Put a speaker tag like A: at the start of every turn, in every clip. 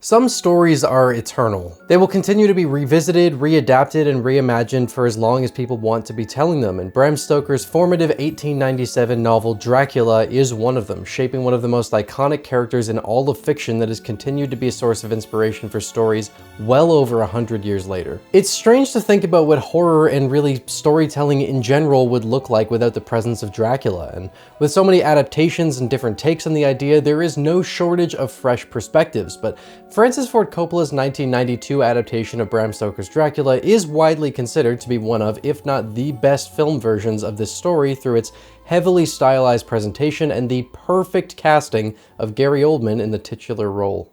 A: Some stories are eternal. They will continue to be revisited, readapted, and reimagined for as long as people want to be telling them, and Bram Stoker's formative 1897 novel Dracula is one of them, shaping one of the most iconic characters in all of fiction that has continued to be a source of inspiration for stories well over 100 years later. It's strange to think about what horror and really storytelling in general would look like without the presence of Dracula, and with so many adaptations and different takes on the idea, there is no shortage of fresh perspectives, but Francis Ford Coppola's 1992 adaptation of Bram Stoker's Dracula is widely considered to be one of, if not the best film versions of this story through its heavily stylized presentation and the perfect casting of Gary Oldman in the titular role.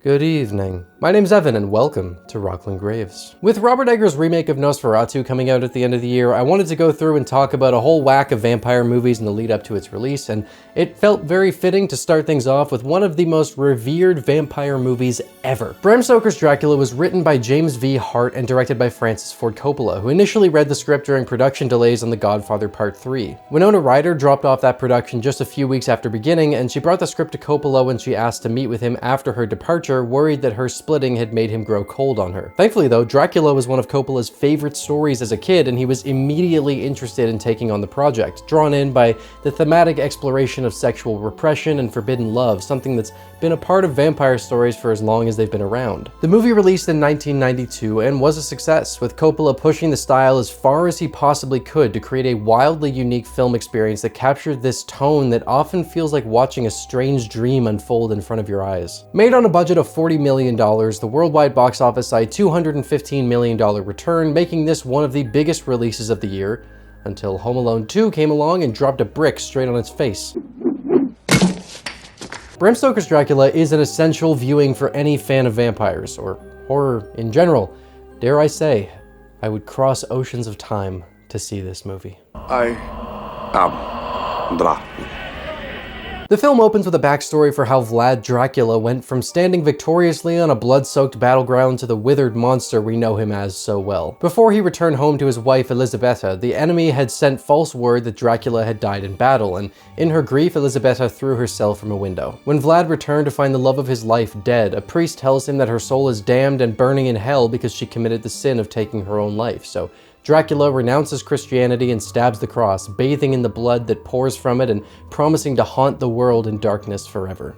A: Good evening. My name's Evan and welcome to Rocklin Graves. With Robert Eggers' remake of Nosferatu coming out at the end of the year, I wanted to go through and talk about a whole whack of vampire movies in the lead up to its release, and it felt very fitting to start things off with one of the most revered vampire movies ever. Bram Stoker's Dracula was written by James V. Hart and directed by Francis Ford Coppola, who initially read the script during production delays on The Godfather Part 3. Winona Ryder dropped off that production just a few weeks after beginning, and she brought the script to Coppola when she asked to meet with him after her departure, worried that her splitting had made him grow cold on her. Thankfully though, Dracula was one of Coppola's favorite stories as a kid, and he was immediately interested in taking on the project, drawn in by the thematic exploration of sexual repression and forbidden love, something that's been a part of vampire stories for as long as they've been around. The movie released in 1992 and was a success, with Coppola pushing the style as far as he possibly could to create a wildly unique film experience that captured this tone that often feels like watching a strange dream unfold in front of your eyes. Made on a budget of $40 million, the worldwide box office saw a $215 million return, making this one of the biggest releases of the year, until Home Alone 2 came along and dropped a brick straight on its face. Bram Stoker's Dracula is an essential viewing for any fan of vampires, or horror in general. Dare I say, I would cross oceans of time to see this movie.
B: I am Dracula.
A: The film opens with a backstory for how Vlad Dracula went from standing victoriously on a blood-soaked battleground to the withered monster we know him as so well. Before he returned home to his wife Elisabetta, the enemy had sent false word that Dracula had died in battle, and in her grief, Elisabetta threw herself from a window. When Vlad returned to find the love of his life dead, a priest tells him that her soul is damned and burning in hell because she committed the sin of taking her own life. So Dracula renounces Christianity and stabs the cross, bathing in the blood that pours from it and promising to haunt the world in darkness forever.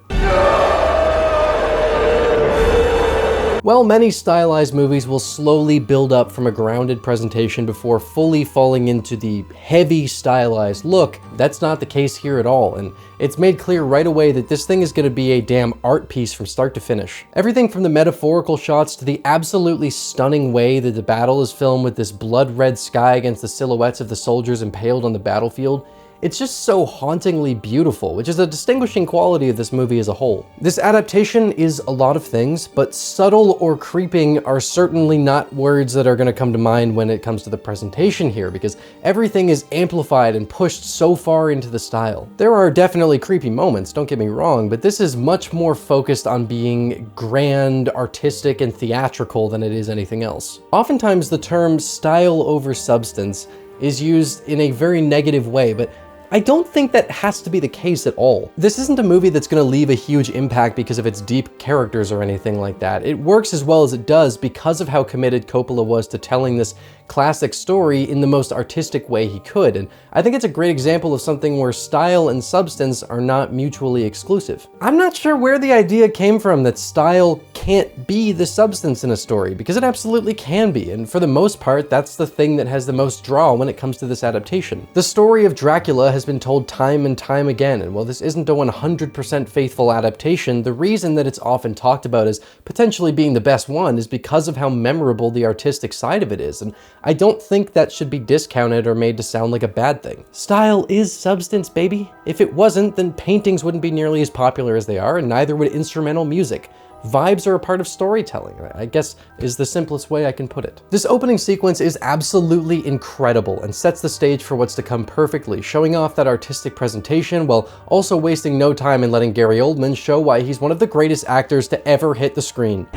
A: While many stylized movies will slowly build up from a grounded presentation before fully falling into the heavy stylized look, that's not the case here at all, and it's made clear right away that this thing is going to be a damn art piece from start to finish. Everything from the metaphorical shots to the absolutely stunning way that the battle is filmed with this blood-red sky against the silhouettes of the soldiers impaled on the battlefield. It's just so hauntingly beautiful, which is a distinguishing quality of this movie as a whole. This adaptation is a lot of things, but subtle or creeping are certainly not words that are going to come to mind when it comes to the presentation here, because everything is amplified and pushed so far into the style. There are definitely creepy moments, don't get me wrong, but this is much more focused on being grand, artistic, and theatrical than it is anything else. Oftentimes the term style over substance is used in a very negative way, but I don't think that has to be the case at all. This isn't a movie that's going to leave a huge impact because of its deep characters or anything like that. It works as well as it does because of how committed Coppola was to telling this classic story in the most artistic way he could, and I think it's a great example of something where style and substance are not mutually exclusive. I'm not sure where the idea came from that style can't be the substance in a story, because it absolutely can be, and for the most part, that's the thing that has the most draw when it comes to this adaptation. The story of Dracula has been told time and time again, and while this isn't a 100% faithful adaptation, the reason that it's often talked about as potentially being the best one is because of how memorable the artistic side of it is, and I don't think that should be discounted or made to sound like a bad thing. Style is substance, baby. If it wasn't, then paintings wouldn't be nearly as popular as they are, and neither would instrumental music. Vibes are a part of storytelling, I guess is the simplest way I can put it. This opening sequence is absolutely incredible and sets the stage for what's to come perfectly, showing off that artistic presentation while also wasting no time in letting Gary Oldman show why he's one of the greatest actors to ever hit the screen.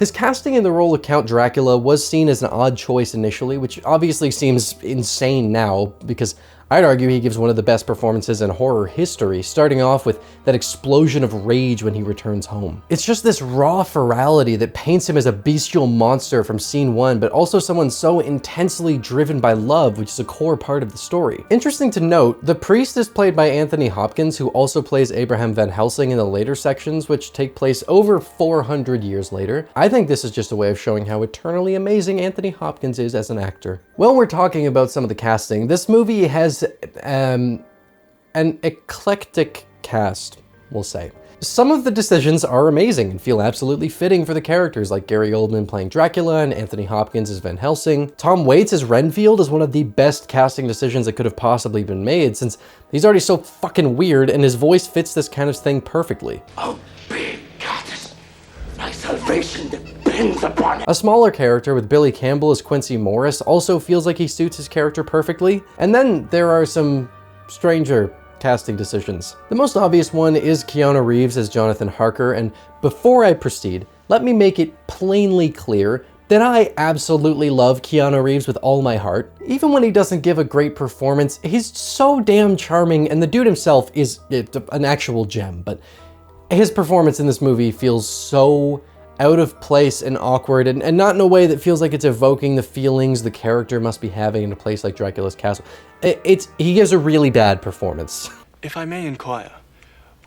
A: His casting in the role of Count Dracula was seen as an odd choice initially, which obviously seems insane now, because I'd argue he gives one of the best performances in horror history, starting off with that explosion of rage when he returns home. It's just this raw ferality that paints him as a bestial monster from scene one, but also someone so intensely driven by love, which is a core part of the story. Interesting to note, the priest is played by Anthony Hopkins, who also plays Abraham Van Helsing in the later sections, which take place over 400 years later. I think this is just a way of showing how eternally amazing Anthony Hopkins is as an actor. While we're talking about some of the casting, this movie has an eclectic cast, we'll say. Some of the decisions are amazing and feel absolutely fitting for the characters, like Gary Oldman playing Dracula and Anthony Hopkins as Van Helsing. Tom Waits as Renfield is one of the best casting decisions that could have possibly been made, since he's already so fucking weird and his voice fits this kind of thing perfectly.
C: Oh, big goddess, my salvation depends upon it.
A: A smaller character with Billy Campbell as Quincy Morris also feels like he suits his character perfectly. And then there are some stranger casting decisions. The most obvious one is Keanu Reeves as Jonathan Harker, and before I proceed, let me make it plainly clear that I absolutely love Keanu Reeves with all my heart. Even when he doesn't give a great performance, he's so damn charming, and the dude himself is an actual gem, but his performance in this movie feels so out of place and awkward, and not in a way that feels like it's evoking the feelings the character must be having in a place like Dracula's castle. He gives a really bad performance.
D: If I may inquire,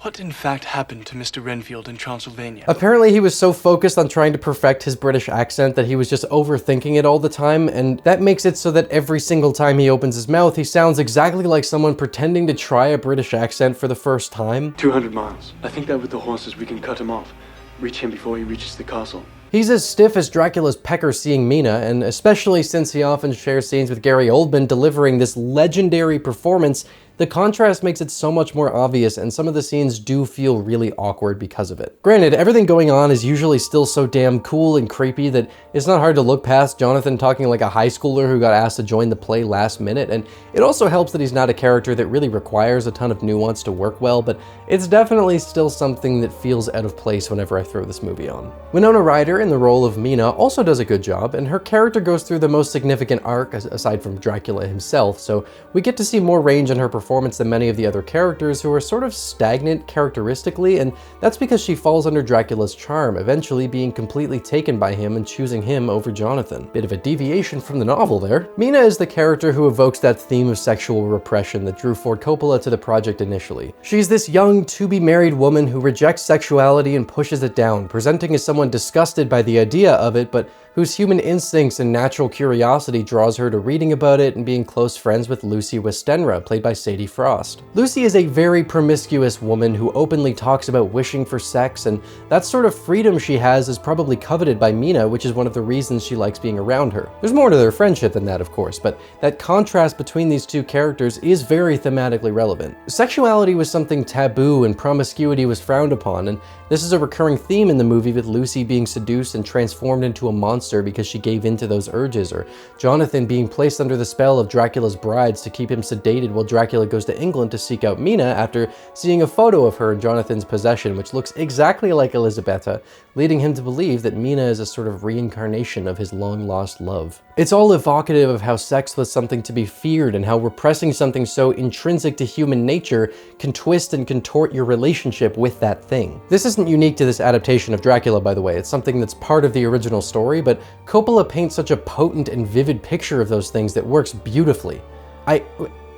D: what in fact happened to Mr. Renfield in Transylvania?
A: Apparently he was so focused on trying to perfect his British accent that he was just overthinking it all the time, and that makes it so that every single time he opens his mouth, he sounds exactly like someone pretending to try a British accent for the first time.
D: 200 miles. I think that with the horses we can cut him off. Reach him before he reaches the castle.
A: He's as stiff as Dracula's pecker seeing Mina, and especially since he often shares scenes with Gary Oldman delivering this legendary performance, the contrast makes it so much more obvious, and some of the scenes do feel really awkward because of it. Granted, everything going on is usually still so damn cool and creepy that it's not hard to look past Jonathan talking like a high schooler who got asked to join the play last minute, and it also helps that he's not a character that really requires a ton of nuance to work well, but it's definitely still something that feels out of place whenever I throw this movie on. Winona Ryder in the role of Mina also does a good job, and her character goes through the most significant arc aside from Dracula himself, so we get to see more range in her performance than many of the other characters who are sort of stagnant characteristically, and that's because she falls under Dracula's charm, eventually being completely taken by him and choosing him over Jonathan. Bit of a deviation from the novel there. Mina is the character who evokes that theme of sexual repression that drew Ford Coppola to the project initially. She's this young, to-be-married woman who rejects sexuality and pushes it down, presenting as someone disgusted by the idea of it, but whose human instincts and natural curiosity draws her to reading about it and being close friends with Lucy Westenra, played by Sadie Frost. Lucy is a very promiscuous woman who openly talks about wishing for sex, and that sort of freedom she has is probably coveted by Mina, which is one of the reasons she likes being around her. There's more to their friendship than that, of course, but that contrast between these two characters is very thematically relevant. Sexuality was something taboo and promiscuity was frowned upon, and this is a recurring theme in the movie, with Lucy being seduced and transformed into a monster because she gave in to those urges, or Jonathan being placed under the spell of Dracula's brides to keep him sedated while Dracula goes to England to seek out Mina after seeing a photo of her in Jonathan's possession, which looks exactly like Elisabetta, leading him to believe that Mina is a sort of reincarnation of his long-lost love. It's all evocative of how sex was something to be feared and how repressing something so intrinsic to human nature can twist and contort your relationship with that thing. This isn't unique to this adaptation of Dracula, by the way. It's something that's part of the original story, but Coppola paints such a potent and vivid picture of those things that works beautifully.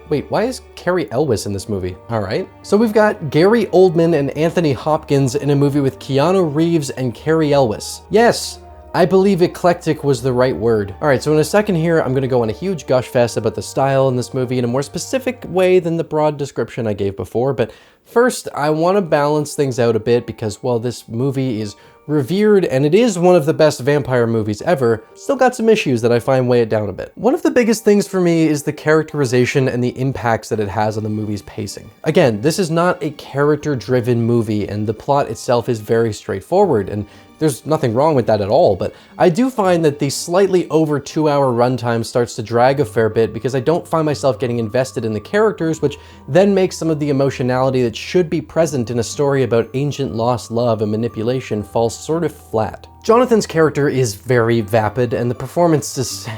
A: Wait, why is Cary Elwes in this movie? All right. So we've got Gary Oldman and Anthony Hopkins in a movie with Keanu Reeves and Cary Elwes. Yes, I believe eclectic was the right word. All right, so in a second here, I'm gonna go on a huge gush fest about the style in this movie in a more specific way than the broad description I gave before, but first, I wanna balance things out a bit because while this movie is revered, and it is one of the best vampire movies ever, still got some issues that I find weigh it down a bit. One of the biggest things for me is the characterization and the impacts that it has on the movie's pacing. Again, this is not a character-driven movie, and the plot itself is very straightforward, and there's nothing wrong with that at all, but I do find that the slightly over 2-hour runtime starts to drag a fair bit because I don't find myself getting invested in the characters, which then makes some of the emotionality that should be present in a story about ancient lost love and manipulation fall sort of flat. Jonathan's character is very vapid, and the performance is,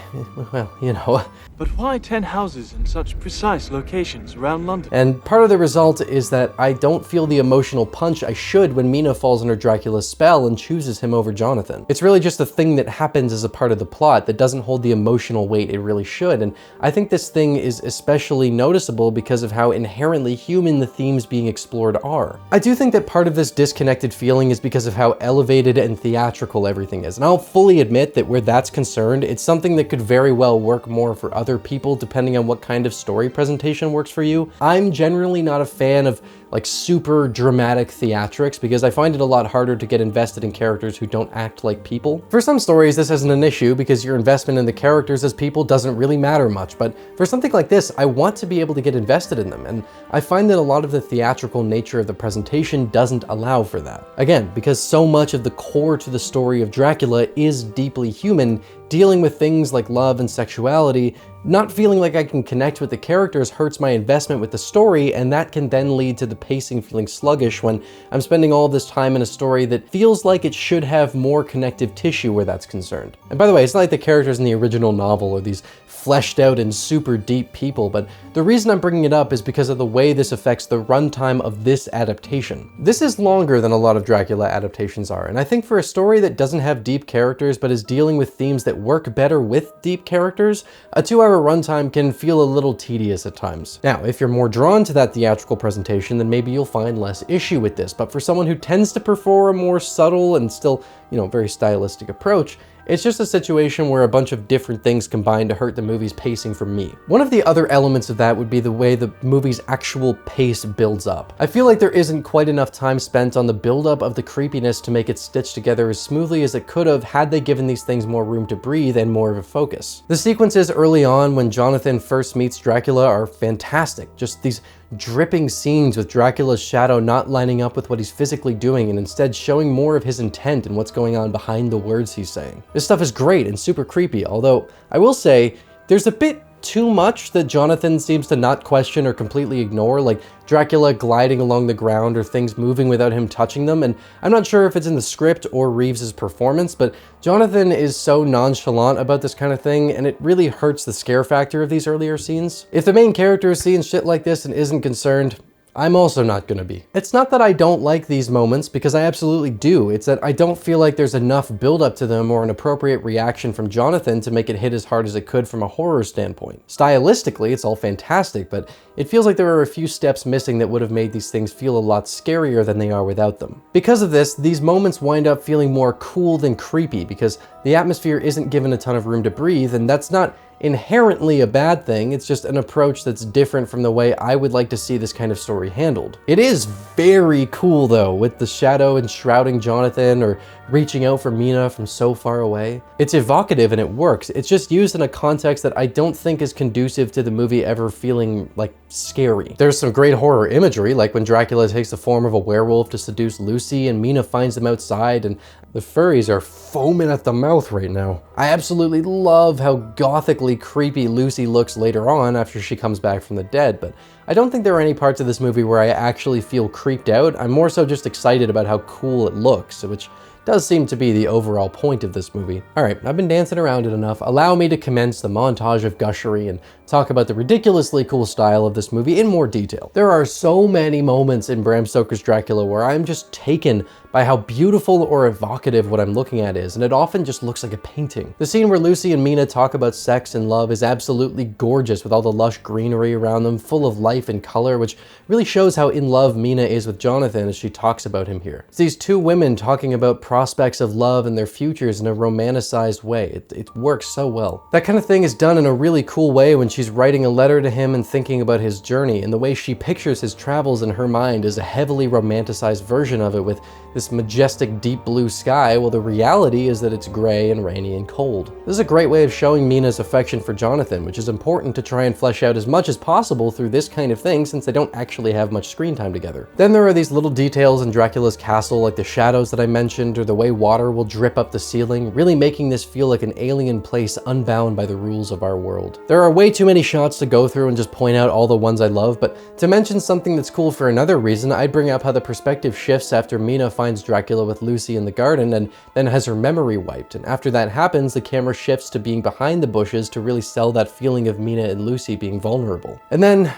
A: well, you know.
D: But why 10 houses in such precise locations around London?
A: And part of the result is that I don't feel the emotional punch I should when Mina falls under Dracula's spell and chooses him over Jonathan. It's really just a thing that happens as a part of the plot that doesn't hold the emotional weight it really should, and I think this thing is especially noticeable because of how inherently human the themes being explored are. I do think that part of this disconnected feeling is because of how elevated and theatrical everything is, and I'll fully admit that where that's concerned, it's something that could very well work more for other people depending on what kind of story presentation works for you. I'm generally not a fan of like super dramatic theatrics because I find it a lot harder to get invested in characters who don't act like people. For some stories, this isn't an issue because your investment in the characters as people doesn't really matter much, but for something like this, I want to be able to get invested in them, and I find that a lot of the theatrical nature of the presentation doesn't allow for that. Again, because so much of the core to the story of Dracula is deeply human, dealing with things like love and sexuality, not feeling like I can connect with the characters hurts my investment with the story, and that can then lead to the pacing feeling sluggish when I'm spending all this time in a story that feels like it should have more connective tissue where that's concerned. And by the way, it's not like the characters in the original novel are these fleshed out and super deep people, but the reason I'm bringing it up is because of the way this affects the runtime of this adaptation. This is longer than a lot of Dracula adaptations are, and I think for a story that doesn't have deep characters but is dealing with themes that work better with deep characters, a 2-hour runtime can feel a little tedious at times. Now, if you're more drawn to that theatrical presentation, then maybe you'll find less issue with this, but for someone who tends to prefer a more subtle and still, you know, very stylistic approach, it's just a situation where a bunch of different things combine to hurt the movie's pacing for me. One of the other elements of that would be the way the movie's actual pace builds up. I feel like there isn't quite enough time spent on the buildup of the creepiness to make it stitch together as smoothly as it could have had they given these things more room to breathe and more of a focus. The sequences early on when Jonathan first meets Dracula are fantastic. Just these dripping scenes with Dracula's shadow not lining up with what he's physically doing and instead showing more of his intent and what's going on behind the words he's saying. This stuff is great and super creepy, although I will say there's a bit too much that Jonathan seems to not question or completely ignore, like Dracula gliding along the ground or things moving without him touching them, and I'm not sure if it's in the script or Reeves's performance, but Jonathan is so nonchalant about this kind of thing, and it really hurts the scare factor of these earlier scenes. If the main character is seeing shit like this and isn't concerned, I'm also not gonna be. It's not that I don't like these moments, because I absolutely do. It's that I don't feel like there's enough build-up to them or an appropriate reaction from Jonathan to make it hit as hard as it could from a horror standpoint. Stylistically, it's all fantastic, but it feels like there are a few steps missing that would have made these things feel a lot scarier than they are without them. Because of this, these moments wind up feeling more cool than creepy, because the atmosphere isn't given a ton of room to breathe, and that's not inherently a bad thing. It's just an approach that's different from the way I would like to see this kind of story handled. It is very cool though, with the shadow enshrouding Jonathan or reaching out for Mina from so far away. It's evocative and it works. It's just used in a context that I don't think is conducive to the movie ever feeling like scary. There's some great horror imagery, like when Dracula takes the form of a werewolf to seduce Lucy and Mina finds them outside, and the furries are foaming at the mouth right now. I absolutely love how gothically creepy Lucy looks later on after she comes back from the dead, but I don't think there are any parts of this movie where I actually feel creeped out. I'm more so just excited about how cool it looks, which does seem to be the overall point of this movie. All right, I've been dancing around it enough. Allow me to commence the montage of gushery and talk about the ridiculously cool style of this movie in more detail. There are so many moments in Bram Stoker's Dracula where I'm just taken by how beautiful or evocative what I'm looking at is, and it often just looks like a painting. The scene where Lucy and Mina talk about sex and love is absolutely gorgeous, with all the lush greenery around them, full of life and color, which really shows how in love Mina is with Jonathan as she talks about him here. It's these two women talking about prospects of love and their futures in a romanticized way. It works so well. That kind of thing is done in a really cool way when she's writing a letter to him and thinking about his journey, and the way she pictures his travels in her mind is a heavily romanticized version of it with this majestic deep blue sky, while the reality is that it's gray and rainy and cold. This is a great way of showing Mina's affection for Jonathan, which is important to try and flesh out as much as possible through this kind of thing since they don't actually have much screen time together. Then there are these little details in Dracula's castle, like the shadows that I mentioned, or the way water will drip up the ceiling, really making this feel like an alien place unbound by the rules of our world. There are way too many shots to go through and just point out all the ones I love, but to mention something that's cool for another reason, I'd bring up how the perspective shifts after Mina finds Dracula with Lucy in the garden and then has her memory wiped, and after that happens, the camera shifts to being behind the bushes to really sell that feeling of Mina and Lucy being vulnerable. And then,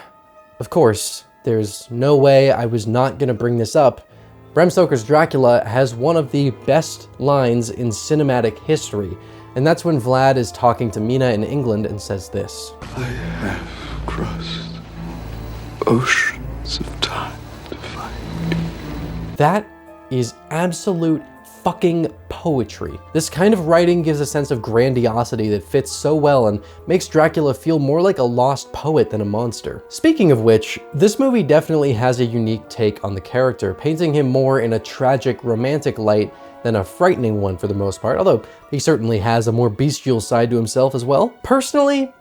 A: of course, there's no way I was not gonna bring this up. Bram Stoker's Dracula has one of the best lines in cinematic history, and that's when Vlad is talking to Mina in England and says this:
B: I have crossed oceans of time to find you.
A: That is absolute fucking poetry. This kind of writing gives a sense of grandiosity that fits so well and makes Dracula feel more like a lost poet than a monster. Speaking of which, this movie definitely has a unique take on the character, painting him more in a tragic, romantic light than a frightening one for the most part, although he certainly has a more bestial side to himself as well. Personally,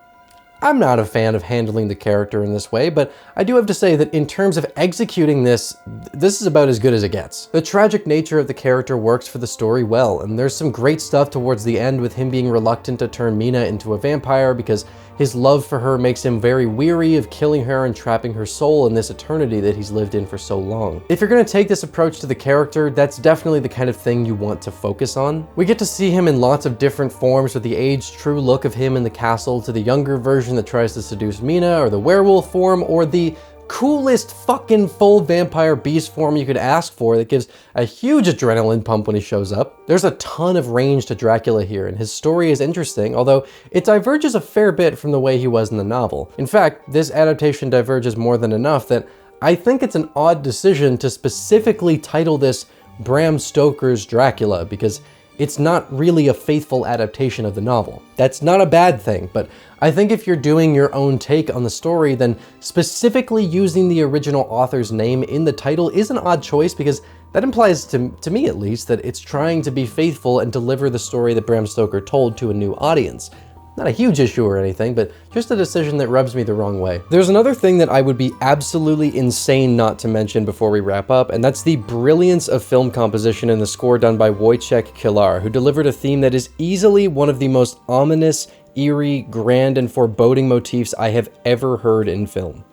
A: I'm not a fan of handling the character in this way, but I do have to say that in terms of executing this is about as good as it gets. The tragic nature of the character works for the story well, and there's some great stuff towards the end with him being reluctant to turn Mina into a vampire because his love for her makes him very weary of killing her and trapping her soul in this eternity that he's lived in for so long. If you're gonna take this approach to the character, that's definitely the kind of thing you want to focus on. We get to see him in lots of different forms, with the aged true look of him in the castle to the younger version that tries to seduce Mina, or the werewolf form, or the coolest fucking full vampire beast form you could ask for that gives a huge adrenaline pump when he shows up. There's a ton of range to Dracula here, and his story is interesting, although it diverges a fair bit from the way he was in the novel. In fact, this adaptation diverges more than enough that I think it's an odd decision to specifically title this Bram Stoker's Dracula, because it's not really a faithful adaptation of the novel. That's not a bad thing, but I think if you're doing your own take on the story, then specifically using the original author's name in the title is an odd choice, because that implies, to me at least, that it's trying to be faithful and deliver the story that Bram Stoker told to a new audience. Not a huge issue or anything, but just a decision that rubs me the wrong way. There's another thing that I would be absolutely insane not to mention before we wrap up, and that's the brilliance of film composition in the score done by Wojciech Kilar, who delivered a theme that is easily one of the most ominous, eerie, grand, and foreboding motifs I have ever heard in film.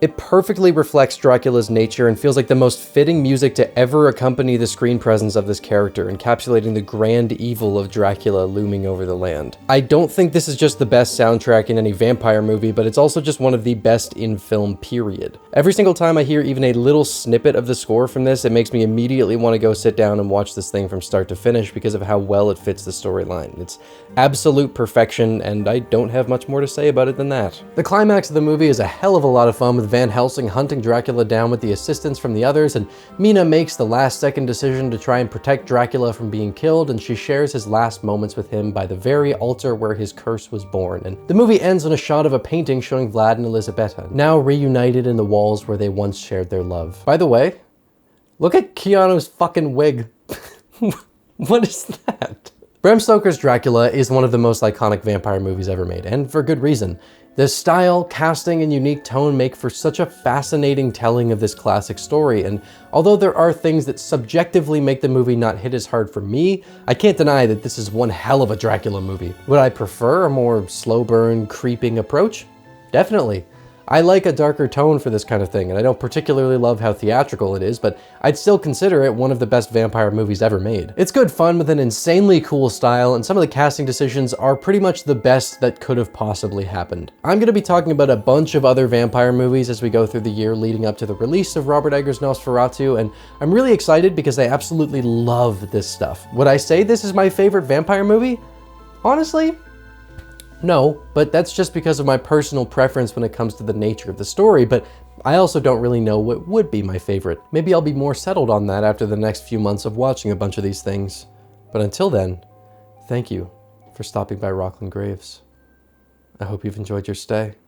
A: It perfectly reflects Dracula's nature and feels like the most fitting music to ever accompany the screen presence of this character, encapsulating the grand evil of Dracula looming over the land. I don't think this is just the best soundtrack in any vampire movie, but it's also just one of the best in film, period. Every single time I hear even a little snippet of the score from this, it makes me immediately want to go sit down and watch this thing from start to finish because of how well it fits the storyline. It's absolute perfection, and I don't have much more to say about it than that. The climax of the movie is a hell of a lot of fun, with Van Helsing hunting Dracula down with the assistance from the others, and Mina makes the last-second decision to try and protect Dracula from being killed, and she shares his last moments with him by the very altar where his curse was born. And the movie ends on a shot of a painting showing Vlad and Elisabetta, now reunited in the walls where they once shared their love. By the way, look at Keanu's fucking wig. What is that? Bram Stoker's Dracula is one of the most iconic vampire movies ever made, and for good reason. The style, casting, and unique tone make for such a fascinating telling of this classic story, and although there are things that subjectively make the movie not hit as hard for me, I can't deny that this is one hell of a Dracula movie. Would I prefer a more slow burn, creeping approach? Definitely. I like a darker tone for this kind of thing, and I don't particularly love how theatrical it is, but I'd still consider it one of the best vampire movies ever made. It's good fun with an insanely cool style, and some of the casting decisions are pretty much the best that could have possibly happened. I'm going to be talking about a bunch of other vampire movies as we go through the year leading up to the release of Robert Eggers' Nosferatu, and I'm really excited because I absolutely love this stuff. Would I say this is my favorite vampire movie? Honestly, no, but that's just because of my personal preference when it comes to the nature of the story. But I also don't really know what would be my favorite. Maybe I'll be more settled on that after the next few months of watching a bunch of these things. But until then, thank you for stopping by Rocklin Graves. I hope you've enjoyed your stay.